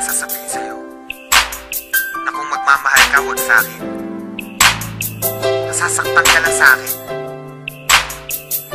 lang sasabihin sa'yo na kung magmamahal ka, huwag sa'kin. Nasasaktan ka lang sa'kin.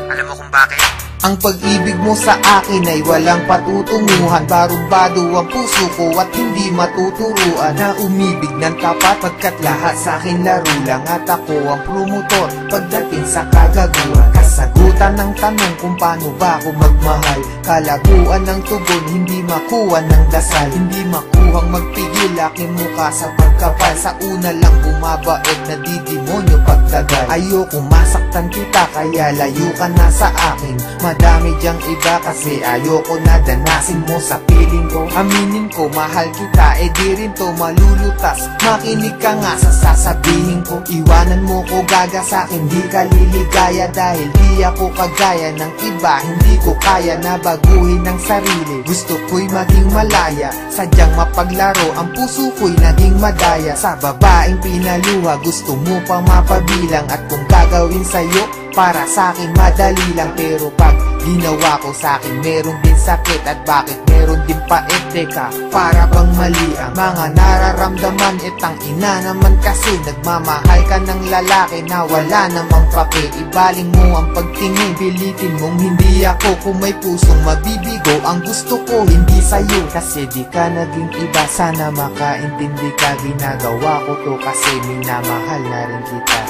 Alam mo kung bakit? Ang pag-ibig mo sa akin ay walang patutunguhan. Barumbado ang puso ko at hindi matuturuan na umibig ng tapat, pagkat lahat sa akin laro lang. At ako ang promotor pagdating sa kagaguhan. Kasagutan ng tanong kung paano ba ako magmahal. Kalabuan ng tugon, hindi makuha ng dasal. Hindi makuhang magpigil aking mukha sa pagkapal. Sa una lang bumabait na didemonyo pagtagal. Ayoko masaktan kita kaya layo ka na sa akin. Madami diyang iba kasi ayoko na danasin mo sa piling ko. Aminin ko mahal kita, di rin to malulutas. Makinig ka nga sa sasabihin ko. Iwanan mo ko gaga sa'kin, di ka liligaya. Dahil di ako kagaya ng iba, hindi ko kaya na baguhin ang sarili. Gusto ko'y maging malaya, sadyang mapaglaro. Ang puso ko'y naging madaya. Sa babaeng pinaluha, gusto mo pang mapabilang. At kung gagawin sa'yo, para sa'kin madali lang. Pero pag ginawa ko sa'kin, meron din sakit. At bakit meron din pait? Teka, para bang mali ang mga nararamdaman? Itang ina naman kasi nagmamahal ka ng lalaki na wala namang pake. Ibaling mo ang pagtingin, pilitin mong hindi ako. Kung may pusong mabibigo, ang gusto ko hindi sa'yo. Kasi di ka naging iba, sana makaintindi ka. Ginagawa ko to kasi minamahal na rin kita.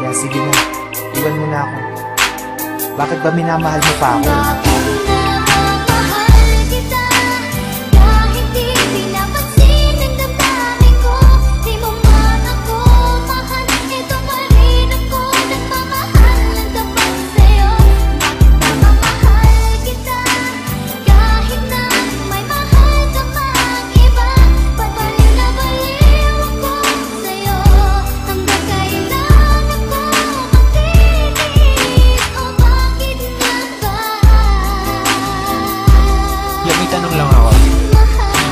Kaya sige na, iwan mo na ako. Bakit ba minamahal mo pa ako? Tanong lang ako,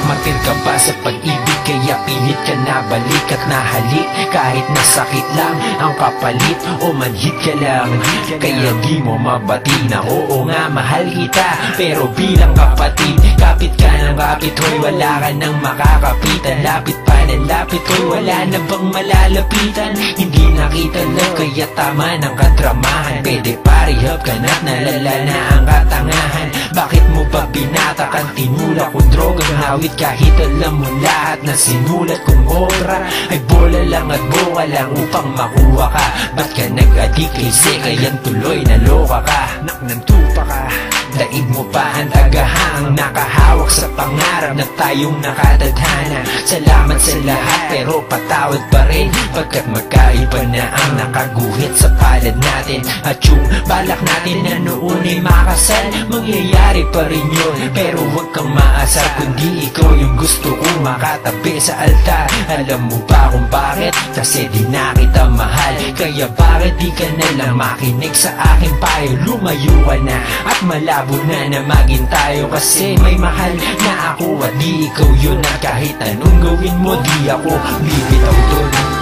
martir ka ba sa pag-ibig? Kaya pilit ka na balik at nahalik kahit nasakit lang ang kapalit o manhit ka lang. Kaya di mo mabati na oo nga mahal kita, pero bilang kapatid kapit ka ng kapit. Hoy wala ka nang makakapitan, lapit pa ng lapit. Hoy wala na bang malalapitan? Hindi nakita lang kaya tama ng kadramahan. Pwede parihab ka na't nalala na ang katangahan. Bakit mo ba binatakan? Tinula kong drogang hawit kahit alam mo lahat na sinulat kong obra ay bola lang at boka lang upang makuha ka. Ba't ka nag-adik kay Sekayan tuloy naloka ka? Nak ng tupa ka, daig mo pa ang tagahang nakahawak sa pangarap na tayong nakatadhana. Salamat sa lahat pero patawad pa rin, pagkat magkaiba na ang nakaguhit sa palad natin. At yung balak natin na noon ay makasal, mangyayari pa rin yun. Pero huwag kang maasar kundi ikaw yung gusto kong makatabi sa altar. Alam mo ba kung bakit? Kasi di na kita mahal. Kaya bakit di ka na lang makinig sa aking payo? Lumayo ka na at malabo na maging tayo. Kasi may mahal na ako at di ikaw yun. At kahit anong gawin mo di ako bibitaw dun.